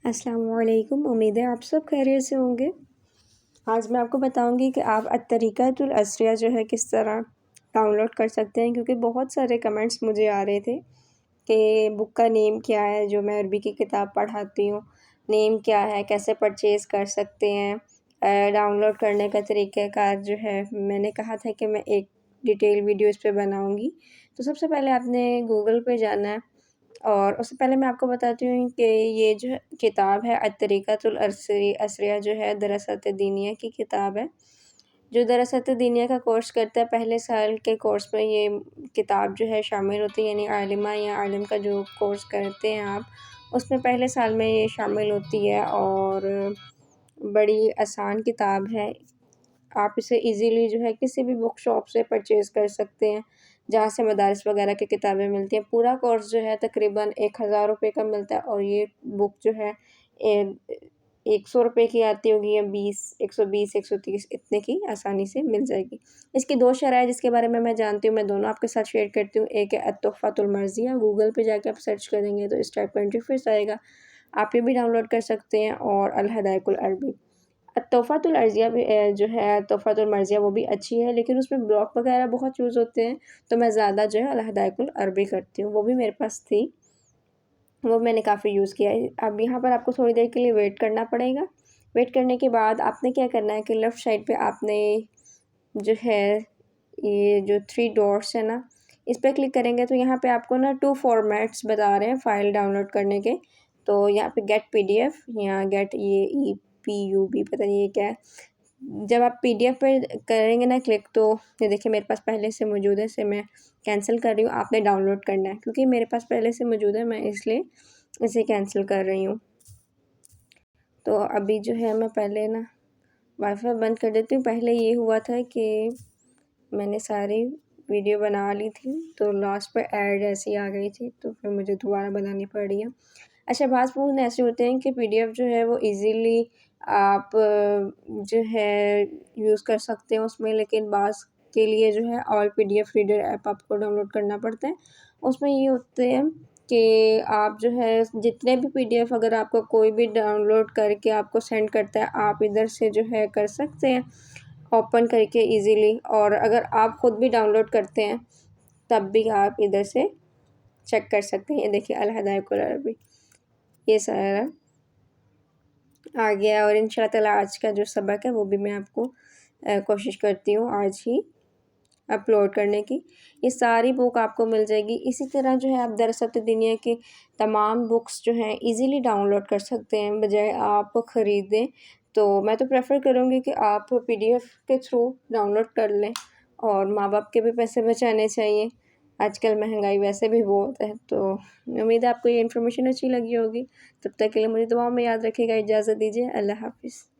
अस्सलामुअलैकुम। उम्मीद है आप सब खैरियत से होंगे। आज मैं आपको बताऊंगी कि आप अत-तरीक़ातुल असरिया जो है किस तरह डाउनलोड कर सकते हैं, क्योंकि बहुत सारे कमेंट्स मुझे आ रहे थे कि बुक का नेम क्या है, जो मैं अरबी की किताब पढ़ाती हूँ, नेम क्या है, कैसे परचेज़ कर सकते हैं, डाउनलोड करने का तरीक़ाकार जो है। मैंने कहा था कि मैं एक डिटेल वीडियो इस पे बनाऊँगी। तो सबसे पहले आपने गूगल पे जाना है और उससे पहले मैं आपको बताती हूँ कि ये जो किताब है अत-तरीक़ातुल असरिया जो है दरासत दीनिया की किताब है। जो दरासत दीनिया का कोर्स करता है, पहले साल के कोर्स में ये किताब जो है शामिल होती है, यानी आलिमा या आलिम का जो कोर्स करते हैं आप, उसमें पहले साल में ये शामिल होती है और बड़ी आसान किताब है। आप इसे ईज़िली जो है किसी भी बुक शॉप से परचेज़ कर सकते हैं, जहाँ से मदारिस वगैरह की किताबें मिलती हैं। पूरा कोर्स जो है तकरीबन 1000 रुपये का मिलता है और ये बुक जो है ए 100 रुपये की आती होगी या 120, 130 इतने की आसानी से मिल जाएगी। इसकी 2 शरह है जिसके बारे में मैं जानती हूँ, मैं दोनों आपके साथ शेयर करती हूँ। एक है अत-तोहफ़ातुल मर्ज़िया, गूगल पे जाके आप सर्च करेंगे तो इस टाइप का इंटरफ़ेस आएगा। आप ये भी डाउनलोड कर सकते हैं और अल-हदायकुल अरबी। तोहफ़ातुल अर्ज़िया भी जो है तोहफ़ातुल मर्ज़िया वो भी अच्छी है, लेकिन उसमें ब्लॉक वगैरह बहुत यूज़ होते हैं, तो मैं ज़्यादा जो है अल-हदायकुल अरबी करती हूँ। वो भी मेरे पास थी, वो मैंने काफ़ी यूज़ किया है। अब यहाँ पर आपको थोड़ी देर के लिए वेट करना पड़ेगा। वेट करने के बाद आपने क्या करना है कि लेफ़्ट साइड पे आपने जो है ये जो 3 डॉट्स है ना, इस पे क्लिक करेंगे तो यहाँ पे आपको ना 2 फ़ॉर्मेट्स बता रहे हैं फ़ाइल डाउनलोड करने के। तो यहाँ पे गेट पीडीएफ या गेट ये ईपीयूबी पता नहीं ये क्या है। जब आप पीडीएफ पे करेंगे ना क्लिक, तो ये देखिए मेरे पास पहले से मौजूद है, इसे मैं कैंसिल कर रही हूँ। आपने डाउनलोड करना है, क्योंकि मेरे पास पहले से मौजूद है, मैं इसलिए इसे कैंसिल कर रही हूँ। तो अभी जो है मैं पहले ना वाईफ़ाई बंद कर देती हूँ। पहले ये हुआ था कि मैंने सारी वीडियो बना ली थी, तो लास्ट पे ऐड ऐसी आ गई थी, तो फिर मुझे दोबारा बनानी पड़ रही है। अच्छा, बाज़ फ़ोन ऐसे होते हैं कि पीडीएफ जो है वो ईज़िली आप जो है यूज़ कर सकते हैं उसमें, लेकिन बाज़ के लिए जो है ऑल पीडीएफ रीडर ऐप आपको डाउनलोड करना पड़ता है। उसमें ये होते हैं कि आप जो है जितने भी पीडीएफ अगर आपको कोई भी डाउनलोड करके आपको सेंड करता है, आप इधर से जो है कर सकते हैं ओपन करके ईज़िली, और अगर आप ख़ुद भी डाउनलोड करते हैं तब भी आप इधर से चेक कर सकते हैं। ये देखिए अल-हदायकुल अरबी ये सारा आ गया, और इंशाअल्लाह ताला आज का जो सबक है वो भी मैं आपको कोशिश करती हूँ आज ही अपलोड करने की। ये सारी बुक आपको मिल जाएगी। इसी तरह जो है आप दरासत दुनिया की तमाम बुक्स जो हैं ईज़िली डाउनलोड कर सकते हैं, बजाय आप ख़रीदें। तो मैं तो प्रेफ़र करूँगी कि आप पीडीएफ के थ्रू डाउनलोड कर लें, और माँ-बाप के भी पैसे बचाने चाहिए। आजकल महंगाई वैसे भी बहुत है, तो उम्मीद है आपको ये इन्फॉर्मेशन अच्छी लगी होगी। तब तक के लिए मुझे दुआओं में याद रखिएगा। इजाज़त दीजिए। अल्लाह हाफ़िज़।